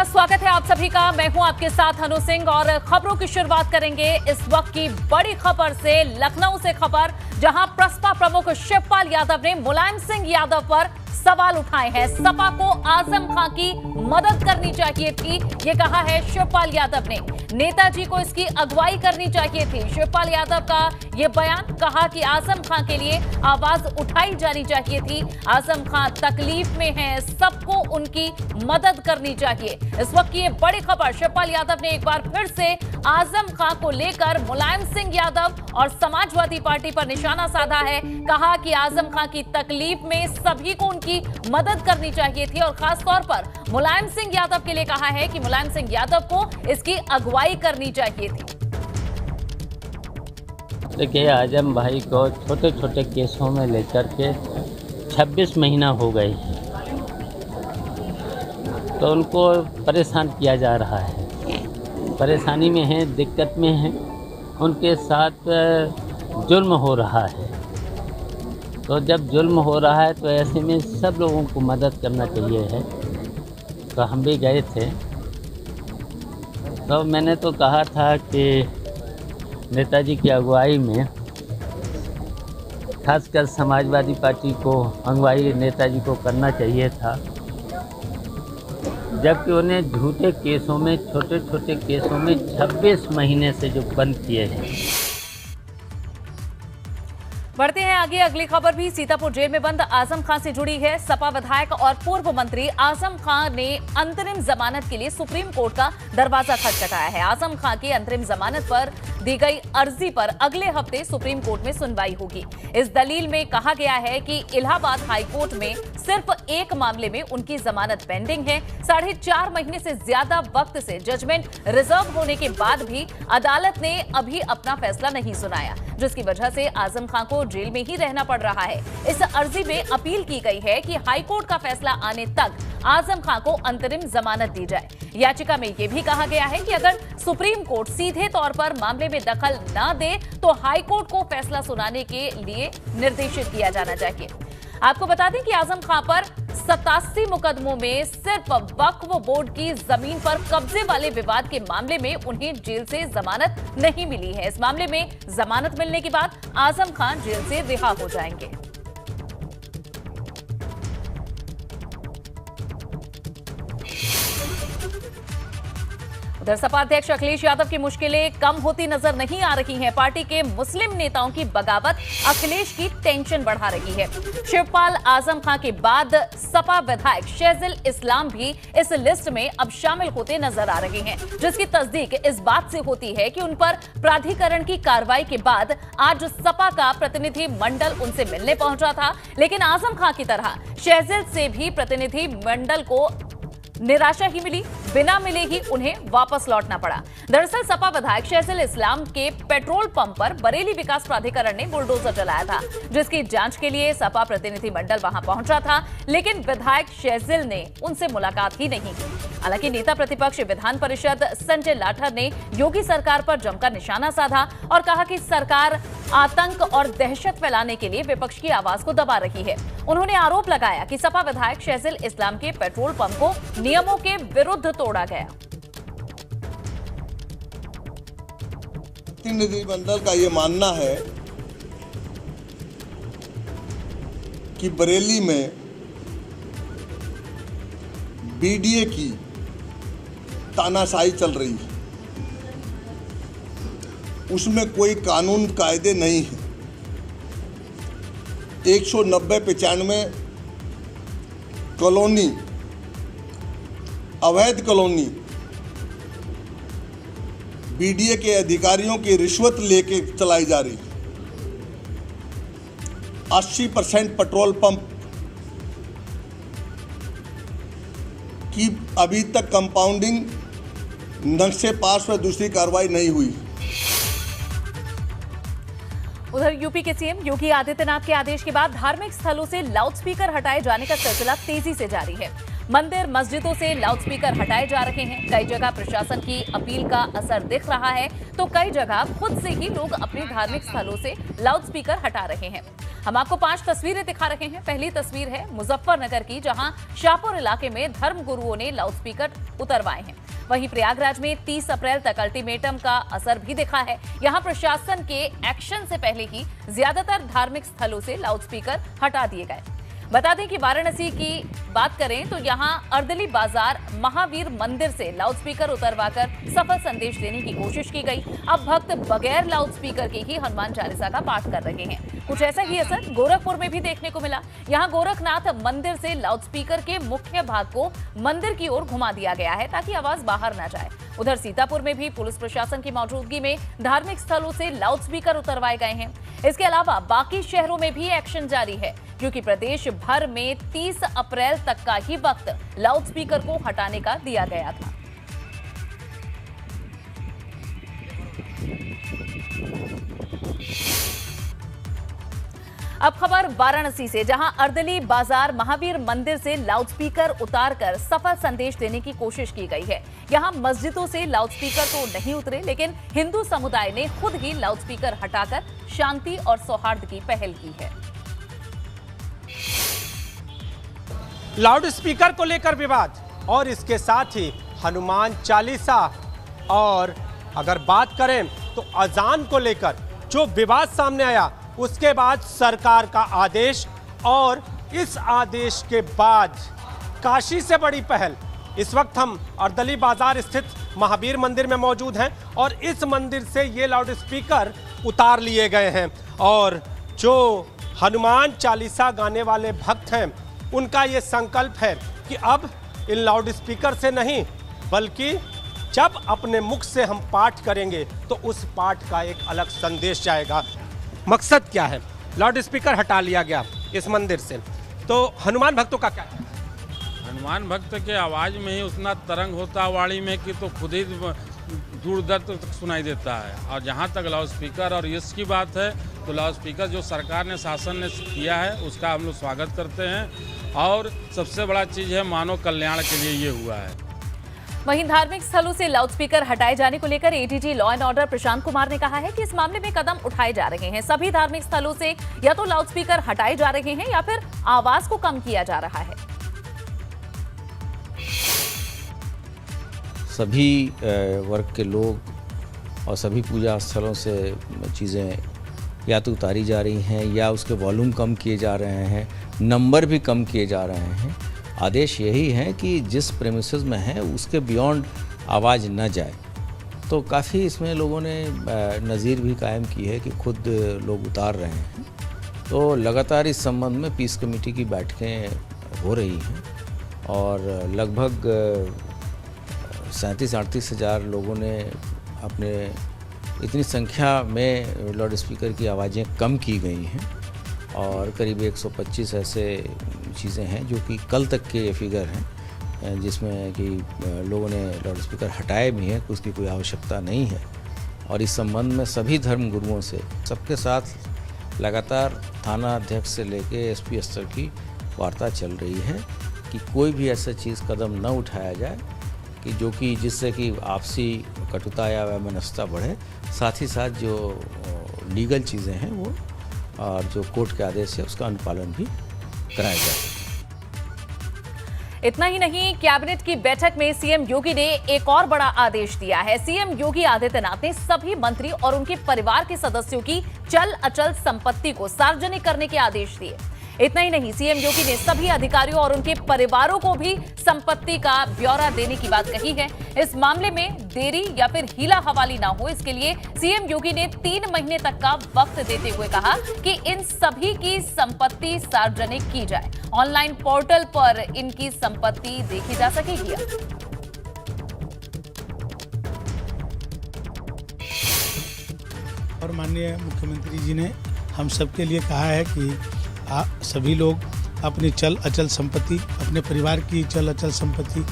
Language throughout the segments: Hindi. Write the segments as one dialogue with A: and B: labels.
A: स्वागत है आप सभी का। मैं हूं आपके साथ अनु सिंह और खबरों की शुरुआत करेंगे इस वक्त की बड़ी खबर से। लखनऊ से खबर, जहां प्रसपा प्रमुख शिवपाल यादव ने मुलायम सिंह यादव पर सवाल उठाए हैं। सपा को आजम खां की मदद करनी चाहिए थी, ये कहा है शिवपाल यादव ने। नेताजी को इसकी अगुवाई करनी चाहिए थी। शिवपाल यादव का ये बयान, कहा कि आजम खां के लिए आवाज उठाई जानी चाहिए थी। आजम खां तकलीफ में हैं, सबको उनकी मदद करनी चाहिए। इस वक्त की ये बड़ी खबर, शिवपाल यादव ने एक बार फिर से आजम खां को लेकर मुलायम सिंह यादव और समाजवादी पार्टी पर निशाना साधा है। कहा कि आजम खां की तकलीफ में सभी को उनकी मदद करनी चाहिए थी और खासतौर पर मुलायम सिंह यादव के लिए कहा है कि मुलायम सिंह यादव को इसकी अगुवाई करनी चाहिए थी।
B: देखिए, आजम भाई को छोटे छोटे केसों में लेकर के 26 महीना हो गए, तो उनको परेशान किया जा रहा है। परेशानी में हैं, दिक्कत में हैं, उनके साथ जुल्म हो रहा है। तो जब जुल्म हो रहा है तो ऐसे में सब लोगों को मदद करना चाहिए है। तो हम भी गए थे, तो मैंने तो कहा था कि नेताजी की अगुवाई में, खासकर समाजवादी पार्टी को अगुवाई नेताजी को करना चाहिए था, जबकि उन्हें झूठे केसों में, छोटे छोटे केसों में 26 महीने से जो बंद किए हैं।
A: बढ़ते हैं आगे। अगली खबर भी सीतापुर जेल में बंद आजम खां से जुड़ी है। सपा विधायक और पूर्व मंत्री आजम खां ने अंतरिम जमानत के लिए सुप्रीम कोर्ट का दरवाजा खटखटाया है। आजम खां की अंतरिम जमानत पर दी गई अर्जी पर अगले हफ्ते सुप्रीम कोर्ट में सुनवाई होगी। इस दलील में कहा गया है कि इलाहाबाद हाई कोर्ट में सिर्फ एक मामले में उनकी जमानत पेंडिंग है। 4.5 महीने से ज्यादा वक्त से जजमेंट रिजर्व होने के बाद भी अदालत ने अभी अपना फैसला नहीं सुनाया, जिसकी वजह से आजम खां को जेल में ही रहना पड़ रहा है। इस अर्जी में अपील की गई है कि हाईकोर्ट का फैसला आने तक आजम खां को अंतरिम जमानत दी जाए। याचिका में यह भी कहा गया है कि अगर सुप्रीम कोर्ट सीधे तौर पर मामले में दखल न दे तो हाईकोर्ट को फैसला सुनाने के लिए निर्देशित किया जाना चाहिए। आपको बता दें कि आजम खां पर 87 मुकदमों में सिर्फ वक्फ बोर्ड की जमीन पर कब्जे वाले विवाद के मामले में उन्हें जेल से जमानत नहीं मिली है। इस मामले में जमानत मिलने के बाद आजम खां जेल से रिहा हो जाएंगे। उधर सपा अध्यक्ष अखिलेश यादव की मुश्किलें कम होती नजर नहीं आ रही हैं। पार्टी के मुस्लिम नेताओं की बगावत अखिलेश की टेंशन बढ़ा रही है। शिवपाल आजम खां के बाद सपा विधायक शहजिल इस्लाम भी इस लिस्ट में अब शामिल होते नजर आ रहे हैं, जिसकी तस्दीक इस बात से होती है कि उन पर प्राधिकरण की कार्रवाई के बाद आज सपा का प्रतिनिधि मंडल उनसे मिलने पहुंचा था, लेकिन आजम खां की तरह शहजिल से भी प्रतिनिधि मंडल को निराशा ही मिली। बिना मिले ही उन्हें वापस लौटना पड़ा। दरअसल सपा विधायक शहजिल इस्लाम के पेट्रोल पंप पर बरेली विकास प्राधिकरण ने बुलडोजर चलाया था, जिसकी जांच के लिए सपा प्रतिनिधि मंडल वहां पहुंचा था, लेकिन विधायक शहजिल ने उनसे मुलाकात ही नहीं की। हालांकि नेता प्रतिपक्ष विधान परिषद संजय लाठर ने योगी सरकार पर जमकर निशाना साधा और कहा कि सरकार आतंक और दहशत फैलाने के लिए विपक्ष की आवाज को दबा रही है। उन्होंने आरोप लगाया कि सपा विधायक शहजिल इस्लाम के पेट्रोल पंप को नियमों के विरुद्ध तोड़ा गया।
C: प्रतिनिधिमंडल का ये मानना है कि बरेली में बीडीए की तानाशाही चल रही है, उसमें कोई कानून कायदे नहीं है। 190-95 कॉलोनी, अवैध कॉलोनी बीडीए के अधिकारियों की रिश्वत लेके चलाई जा रही। 80% पेट्रोल पंप की अभी तक कंपाउंडिंग नक्शे पास में दूसरी कार्रवाई नहीं हुई।
A: उधर यूपी के सीएम योगी आदित्यनाथ के आदेश के बाद धार्मिक स्थलों से लाउडस्पीकर हटाए जाने का सिलसिला तेजी से जारी है। मंदिर मस्जिदों से लाउडस्पीकर हटाए जा रहे हैं। कई जगह प्रशासन की अपील का असर दिख रहा है, तो कई जगह खुद से ही लोग अपने धार्मिक स्थलों से लाउडस्पीकर हटा रहे हैं। हम आपको 5 तस्वीरें दिखा रहे हैं। पहली तस्वीर है मुजफ्फरनगर की, जहां शाहपुर इलाके में धर्म गुरुओं ने लाउडस्पीकर उतरवाए हैं। वहीं प्रयागराज में 30 अप्रैल तक अल्टीमेटम का असर भी दिखा है। यहां प्रशासन के एक्शन से पहले ही ज्यादातर धार्मिक स्थलों से लाउडस्पीकर हटा दिए गए। बता दें कि वाराणसी की बात करें तो यहां अर्दली बाजार महावीर मंदिर से लाउडस्पीकर उतरवाकर सफल संदेश देने की कोशिश की गई। अब भक्त बगैर लाउडस्पीकर के ही हनुमान चालीसा का पाठ कर रहे हैं। कुछ ऐसा ही असर गोरखपुर में भी देखने को मिला। यहां गोरखनाथ मंदिर से लाउडस्पीकर के मुख्य भाग को मंदिर की ओर घुमा दिया गया है ताकि आवाज बाहर न जाए। उधर सीतापुर में भी पुलिस प्रशासन की मौजूदगी में धार्मिक स्थलों से लाउडस्पीकर उतरवाए गए हैं। इसके अलावा बाकी शहरों में भी एक्शन जारी है, क्योंकि प्रदेश भर में 30 अप्रैल तक का ही वक्त लाउडस्पीकर को हटाने का दिया गया था। अब खबर वाराणसी से, जहां अर्दली बाजार महावीर मंदिर से लाउडस्पीकर उतारकर सफल संदेश देने की कोशिश की गई है। यहां मस्जिदों से लाउडस्पीकर तो नहीं उतरे, लेकिन हिंदू समुदाय ने खुद ही लाउडस्पीकर हटाकर शांति और सौहार्द की पहल की है।
D: लाउडस्पीकर को लेकर विवाद और इसके साथ ही हनुमान चालीसा, और अगर बात करें तो अजान को लेकर जो विवाद सामने आया, उसके बाद सरकार का आदेश, और इस आदेश के बाद काशी से बड़ी पहल। इस वक्त हम अर्दली बाजार स्थित महावीर मंदिर में मौजूद हैं और इस मंदिर से ये लाउडस्पीकर उतार लिए गए हैं, और जो हनुमान चालीसा गाने वाले भक्त हैं उनका ये संकल्प है कि अब इन लाउडस्पीकर से नहीं, बल्कि जब अपने मुख से हम पाठ करेंगे तो उस पाठ का एक अलग संदेश जाएगा। मकसद क्या है? लाउडस्पीकर हटा लिया गया इस मंदिर से, तो हनुमान भक्तों का क्या है?
E: हनुमान भक्त के आवाज़ में ही उतना तरंग होता वाणी में कि तो खुद ही दूर दर तक सुनाई देता है। और जहाँ तक लाउडस्पीकर और इसकी बात है, तो लाउडस्पीकर जो सरकार ने, शासन ने किया है, उसका हम लोग स्वागत करते हैं। और सबसे बड़ा चीज़ है, मानव कल्याण के लिए ये हुआ है।
A: वहीं धार्मिक स्थलों से लाउडस्पीकर हटाए जाने को लेकर ADG law and order Prashant Kumar ने कहा है कि इस मामले में कदम उठाए जा रहे हैं। सभी धार्मिक स्थलों से या तो लाउडस्पीकर हटाए जा रहे हैं या फिर आवाज को कम किया जा रहा है।
F: सभी वर्ग के लोग और सभी पूजा स्थलों से चीज़ें या तो उतारी जा रही हैं या उसके वॉल्यूम कम किए जा रहे हैं, नंबर भी कम किए जा रहे हैं। आदेश यही है कि जिस प्रेमिसेस में है उसके बियॉन्ड आवाज़ न जाए। तो काफ़ी इसमें लोगों ने नज़ीर भी कायम की है कि खुद लोग उतार रहे हैं। तो लगातार इस संबंध में पीस कमेटी की बैठकें हो रही हैं और लगभग 37-38 हज़ार लोगों ने अपने इतनी संख्या में लाउडस्पीकर की आवाज़ें कम की गई हैं और करीब 125 ऐसे चीज़ें हैं जो कि कल तक के फिगर हैं, जिसमें कि लोगों ने लाउडस्पीकर हटाए भी हैं, उसकी कोई आवश्यकता नहीं है। और इस संबंध में सभी धर्म गुरुओं से सबके साथ लगातार थाना अध्यक्ष से लेके एसपी स्तर की वार्ता चल रही है कि कोई भी ऐसा चीज़ कदम न उठाया जाए कि जिससे कि आपसी कटुता या वैमनस्यता बढ़े। साथ ही साथ जो लीगल चीज़ें हैं वो और जो कोर्ट के आदेश है उसका अनुपालन भी कराया जाए।
A: इतना ही नहीं, कैबिनेट की बैठक में सीएम योगी ने एक और बड़ा आदेश दिया है। सीएम योगी आदित्यनाथ ने सभी मंत्री और उनके परिवार के सदस्यों की चल अचल संपत्ति को सार्वजनिक करने के आदेश दिए। इतना ही नहीं, सीएम योगी ने सभी अधिकारियों और उनके परिवारों को भी संपत्ति का ब्यौरा देने की बात कही है। इस मामले में देरी या फिर हीला हवाली ना हो, इसके लिए सीएम योगी ने 3 महीने तक का वक्त देते हुए कहा कि इन सभी की संपत्ति सार्वजनिक की जाए। ऑनलाइन पोर्टल पर इनकी संपत्ति देखी जा सकेगी।
G: और माननीय मुख्यमंत्री जी ने हम सबके लिए कहा है कि सभी लोग अपनी चल अचल संपत्ति, अपने परिवार की चल अचल संपत्ति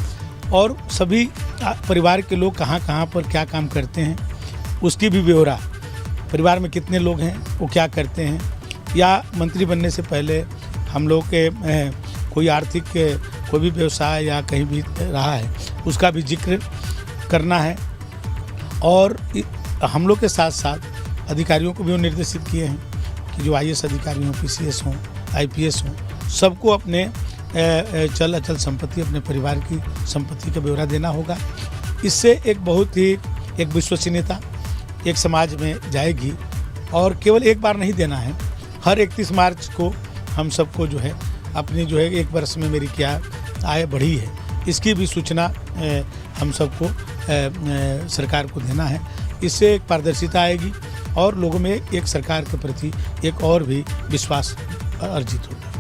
G: और सभी परिवार के लोग कहाँ कहाँ पर क्या काम करते हैं उसकी भी ब्यौरा, परिवार में कितने लोग हैं, वो क्या करते हैं, या मंत्री बनने से पहले हम लोग के कोई आर्थिक कोई भी व्यवसाय या कहीं भी रहा है उसका भी जिक्र करना है। और हम लोग के साथ साथ अधिकारियों को भी निर्देशित किए हैं कि जो IAS अधिकारी हों, PCS हों, IPS हों, सबको अपने चल अचल संपत्ति, अपने परिवार की संपत्ति का ब्यौरा देना होगा। इससे एक बहुत ही एक विश्वसनीयता एक समाज में जाएगी और केवल एक बार नहीं देना है, हर 31 मार्च को हम सबको जो है अपनी जो है 1 वर्ष में मेरी क्या आय बढ़ी है, इसकी भी सूचना हम सबको सरकार को देना है। इससे एक पारदर्शिता आएगी और लोगों में एक सरकार के प्रति एक और भी विश्वास अर्जित होगा।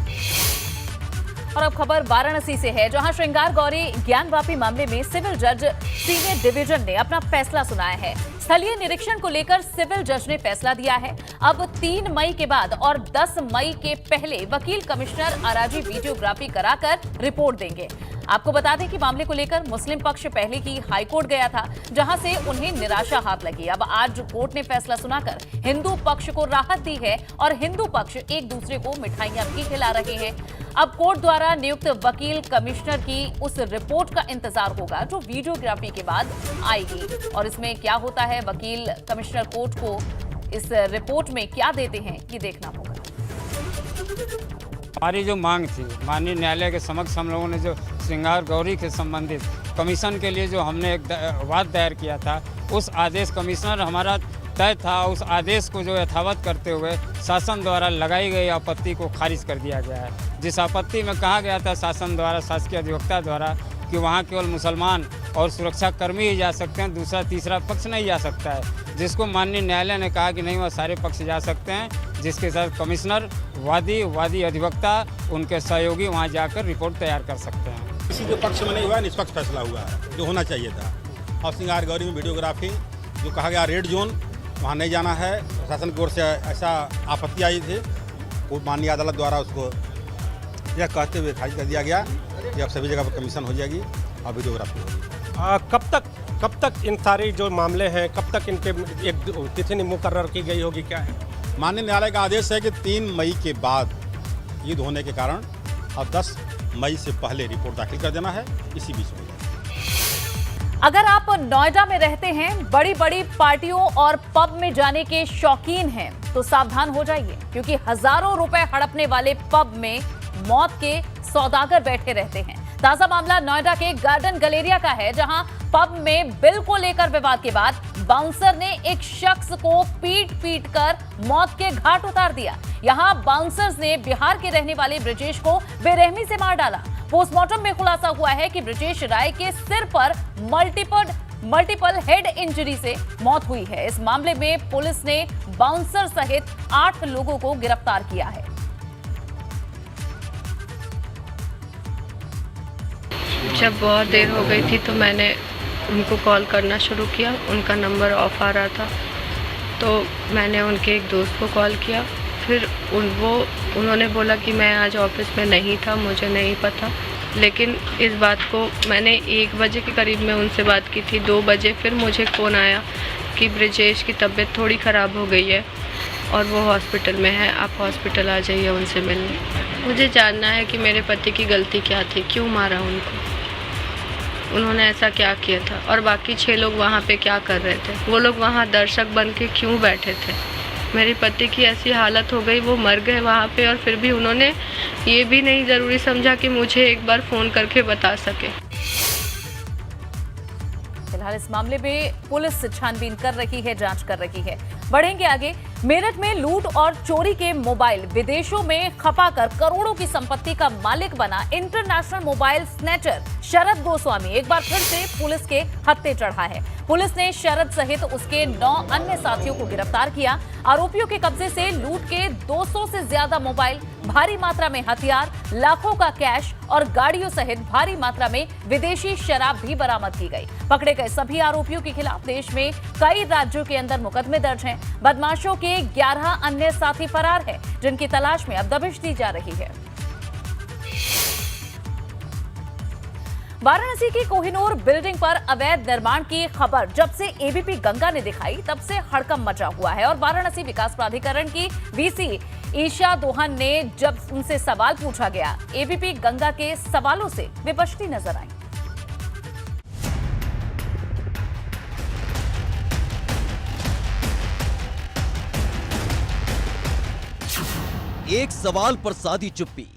A: और अब खबर वाराणसी से है, जहां श्रृंगार गौरी ज्ञानवापी मामले में सिविल जज सीनियर डिवीजन ने अपना फैसला सुनाया है। स्थलीय निरीक्षण को लेकर सिविल जज ने फैसला दिया है। अब 3 मई के बाद और 10 मई के पहले वकील कमिश्नर अराजी वीडियोग्राफी कराकर रिपोर्ट देंगे। आपको बता दें कि मामले को लेकर मुस्लिम पक्ष पहले ही हाईकोर्ट गया था, जहां से उन्हें निराशा हाथ लगी। अब आज कोर्ट ने फैसला सुनाकर हिंदू पक्ष को राहत दी है और हिंदू पक्ष एक दूसरे को मिठाइयां भी खिला रहे हैं। अब कोर्ट द्वारा नियुक्त वकील कमिश्नर की उस रिपोर्ट का इंतजार होगा जो वीडियोग्राफी के बाद आएगी। और इसमें क्या होता है, वकील कमिश्नर कोर्ट को इस रिपोर्ट में क्या देते हैं, ये देखना होगा।
H: हमारी जो मांग थी माननीय न्यायालय के समक्ष, हम लोगों ने जो श्रृंगार गौरी के संबंधित कमीशन के लिए जो हमने एक वाद दायर किया था, उस आदेश कमिश्नर हमारा तय था, उस आदेश को जो यथावत करते हुए शासन द्वारा लगाई गई आपत्ति को खारिज कर दिया गया है। जिस आपत्ति में कहा गया था शासन द्वारा, शासकीय अधिवक्ता द्वारा, कि वहाँ केवल मुसलमान और सुरक्षाकर्मी ही जा सकते हैं, दूसरा तीसरा पक्ष नहीं जा सकता है, जिसको माननीय न्यायालय ने कहा कि नहीं, वह सारे पक्ष जा सकते हैं, जिसके साथ कमिश्नर, वादी अधिवक्ता, उनके सहयोगी वहाँ जाकर रिपोर्ट तैयार कर सकते हैं।
I: किसी के पक्ष में नहीं हुआ, निष्पक्ष फैसला हुआ है जो होना चाहिए था। और श्रृंगार गौरी में वीडियोग्राफी जो कहा गया रेड जोन, वहाँ नहीं जाना है, प्रशासन की ओर से ऐसा आपत्ति आई थी, वो माननीय अदालत द्वारा उसको यह कहते हुए खारिज कर दिया गया कि अब सभी जगह पर कमीशन हो जाएगी और वीडियोग्राफी होगी।
D: कब तक इन सारे जो मामले हैं, कब तक इनके एक तिथि मुकर्रर की गई होगी, क्या है?
I: माननीय न्यायालय का आदेश है कि 3 मई के बाद ईद होने के कारण और 10 मई से पहले रिपोर्ट दाखिल कर देना है, इसी बीच में।
A: अगर आप नोएडा में रहते हैं, बड़ी बड़ी पार्टियों और पब में जाने के शौकीन हैं, तो सावधान हो जाइए, क्योंकि हजारों रुपए हड़पने वाले पब में मौत के सौदागर बैठे रहते हैं। ताजा मामला नोएडा के गार्डन गैलेरिया का है, जहां पब में बिल को लेकर विवाद के बाद बाउंसर ने एक शख्स को पीट कर मौत के घाट उतार दिया। यहां बाउंसर्स ने बिहार के रहने वाले ब्रजेश को बेरहमी से मार डाला। पोस्टमार्टम में खुलासा हुआ है कि ब्रजेश राय के सिर पर मल्टीपल हेड इंजरी से मौत हुई है। इस मामले में पुलिस ने बाउंसर सहित 8 लोगों को गिरफ्तार किया है।
J: जब बहुत देर हो गई थी तो मैंने उनको कॉल करना शुरू किया, उनका नंबर ऑफ आ रहा था, तो मैंने उनके एक दोस्त को कॉल किया। फिर उन्होंने बोला कि मैं आज ऑफिस में नहीं था, मुझे नहीं पता, लेकिन इस बात को मैंने 1 बजे के करीब में उनसे बात की थी। 2 बजे फिर मुझे फ़ोन आया कि ब्रजेश की तबीयत थोड़ी ख़राब हो गई है और वो हॉस्पिटल में है, आप हॉस्पिटल आ जाइए उनसे मिलने। मुझे जानना है कि मेरे पति की गलती क्या थी, क्यों मारा उनको, उन्होंने ऐसा क्या किया था, और बाकी 6 लोग वहाँ पे क्या कर रहे थे, वो लोग वहाँ दर्शक बन के क्यों बैठे थे। मेरे पति की ऐसी हालत हो गई, वो मर गए वहाँ पे, और फिर भी उन्होंने ये भी नहीं ज़रूरी समझा कि मुझे एक बार फ़ोन करके बता सके।
A: फिलहाल इस मामले में पुलिस छानबीन कर रही है, जांच कर रही है। बढ़ेंगे आगे। मेरठ में लूट और चोरी के मोबाइल विदेशों में खपाकर करोड़ों की संपत्ति का मालिक बना इंटरनेशनल मोबाइल स्नैचर शरद गोस्वामी एक बार फिर से पुलिस के हत्थे चढ़ा है। पुलिस ने शरद सहित उसके 9 अन्य साथियों को गिरफ्तार किया। आरोपियों के कब्जे से लूट के 200 से ज्यादा मोबाइल, भारी मात्रा में हथियार, लाखों का कैश और गाड़ियों सहित भारी मात्रा में विदेशी शराब भी बरामद की गई। पकड़े गए सभी आरोपियों के खिलाफ देश में कई राज्यों के अंदर मुकदमे दर्ज हैं। बदमाशों के 11 अन्य साथी फरार हैं, जिनकी तलाश में अब दबिश दी जा रही है। वाराणसी की कोहिनूर बिल्डिंग पर अवैध निर्माण की खबर जब से एबीपी गंगा ने दिखाई, तब से हड़कंप मचा हुआ है। और वाराणसी विकास प्राधिकरण की वीसी ईशा दोहन ने जब उनसे सवाल पूछा गया, एबीपी गंगा के सवालों से विपक्षी नजर आई।
K: एक सवाल पर साधी चुप्पी।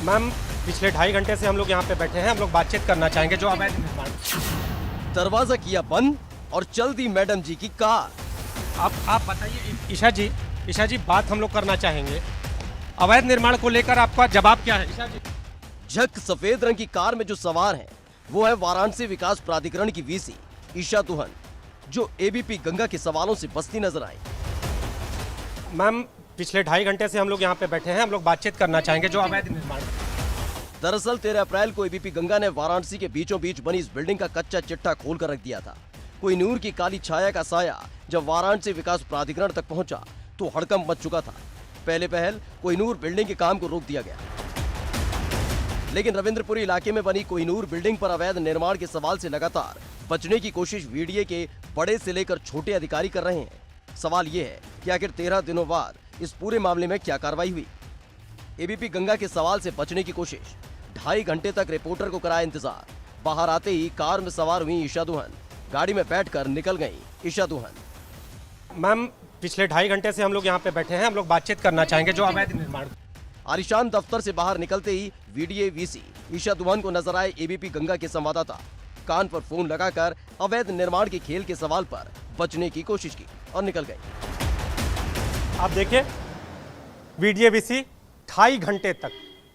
D: मैम, पिछले 2.5 घंटे से हम लोग यहाँ पे बैठे हैं, हम लोग बातचीत करना चाहेंगे जो अवैध निर्माण।
K: दरवाजा किया बंद और चल दी मैडम जी की कार।
D: आप बताइए ईशा जी बात हम लोग करना चाहेंगे, अवैध निर्माण को लेकर आपका जवाब क्या है? ईशा जी,
K: झक सफेद रंग की कार में जो सवार हैं वो है वाराणसी विकास प्राधिकरण की वीसी ईशा दुहन, जो एबीपी गंगा के सवालों से बसती नजर आई।
D: मैम, पिछले 2.5 घंटे से हम लोग यहाँ पे बैठे हैं, हम लोग बातचीत करना चाहेंगे जो अवैध निर्माण।
K: दरअसल 13 अप्रैल को एबीपी गंगा ने वाराणसी के बीचों बीच बनी इस बिल्डिंग का कच्चा चिट्ठा खोल कर रख दिया था। कोहिनूर की काली छाया का साया जब वाराणसी विकास प्राधिकरण तक पहुंचा तो हड़कंप मच चुका था। पहले पहल कोहिनूर बिल्डिंग के काम को रोक दिया गया, लेकिन रविंद्रपुरी इलाके में बनी कोहिनूर बिल्डिंग पर अवैध निर्माण के सवाल से लगातार बचने की कोशिश वीडीए के बड़े से लेकर छोटे अधिकारी कर रहे हैं। सवाल ये है कि आखिर 13 दिनों बाद इस पूरे मामले में क्या कार्रवाई हुई। एबीपी गंगा के सवाल से बचने की कोशिश, 2.5 घंटे तक रिपोर्टर को कराया इंतजार। बाहर आते ही कार में सवार हुई ईशा दुहन, गाड़ी में बैठकर निकल गई ईशा दुहन।
D: मैम, पिछले 2.5 घंटे से हम लोग यहाँ पे बैठे हैं, हम लोग बातचीत करना चाहेंगे जो अवैध निर्माण।
K: आलिशान दफ्तर से बाहर निकलते ही वीडीए वीसी ईशा दुहन को नजर आए एबीपी गंगा के संवाददाता। कान पर फोन लगाकर अवैध निर्माण के खेल के सवाल पर बचने की कोशिश की और निकल गई।
D: आप देखिए, वीडीए वीसी 2.5 घंटे तक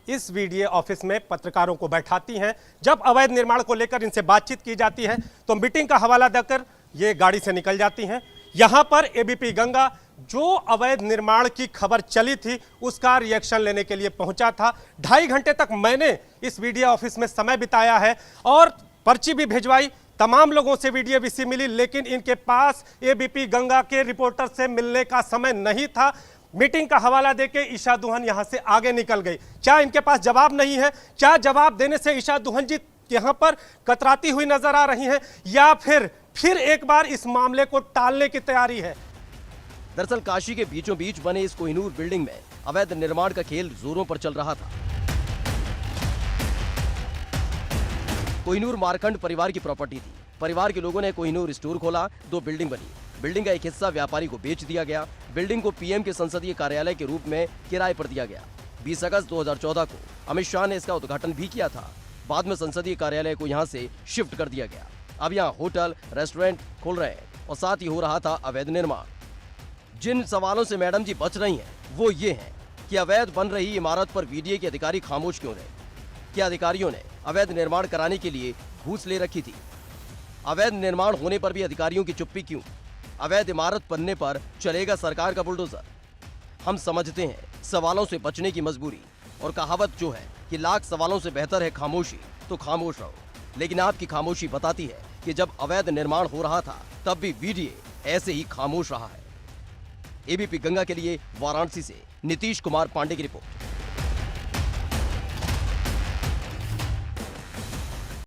D: इस वीडीए ऑफिस में पत्रकारों को बैठाती हैं। जब अवैध निर्माण को लेकर इनसे बातचीत की जाती है तो मीटिंग का हवाला देकर ये गाड़ी से निकल जाती हैं। यहां पर एबीपी गंगा जो अवैध निर्माण की खबर चली थी उसका रिएक्शन लेने के लिए पहुंचा था। 2.5 घंटे तक मैंने इस वीडियो ऑफिस में समय बिताया है और पर्ची भी भिजवाई, तमाम लोगों से वीडियो वीसी मिली, लेकिन इनके पास एबीपी गंगा के रिपोर्टर से मिलने का समय नहीं था। मीटिंग का हवाला देके ईशा दुहन यहां से आगे निकल गई। क्या इनके पास जवाब नहीं है? क्या जवाब देने से ईशा दुहन जी यहां पर कतराती हुई नजर आ रही हैं, या फिर एक बार इस मामले को टालने की तैयारी है?
K: दरअसल काशी के बीचों बीच बने इस कोहिनूर बिल्डिंग में अवैध निर्माण का खेल जोरों पर चल रहा था। कोहिनूर मारकंड परिवार की प्रॉपर्टी थी। परिवार के लोगों ने कोहिनूर स्टोर खोला, 2 बिल्डिंग बनी। बिल्डिंग का एक हिस्सा व्यापारी को बेच दिया गया। बिल्डिंग को पीएम के संसदीय कार्यालय के रूप में किराए पर दिया गया। 20 अगस्त 2014 को अमित शाह ने इसका उद्घाटन भी किया था। बाद में संसदीय कार्यालय को यहां से शिफ्ट कर दिया गया। अब यहाँ होटल रेस्टोरेंट खोल रहे हैं और साथ ही हो रहा था अवैध निर्माण। जिन सवालों से मैडम जी बच रही हैं वो ये हैं कि अवैध बन रही इमारत पर वीडीए के अधिकारी खामोश क्यों रहे? क्या अधिकारियों ने अवैध निर्माण कराने के लिए घूस ले रखी थी? अवैध निर्माण होने पर भी अधिकारियों की चुप्पी क्यों? अवैध इमारत बनने पर चलेगा सरकार का बुलडोजर? हम समझते हैं सवालों से बचने की मजबूरी, और कहावत जो है कि लाख सवालों से बेहतर है खामोशी, तो खामोश रहो। लेकिन आपकी खामोशी बताती है कि जब अवैध निर्माण हो रहा था तब भी वीडीए ऐसे ही खामोश रहा है। एबीपी गंगा के लिए वाराणसी से नीतीश कुमार पांडे की रिपोर्ट।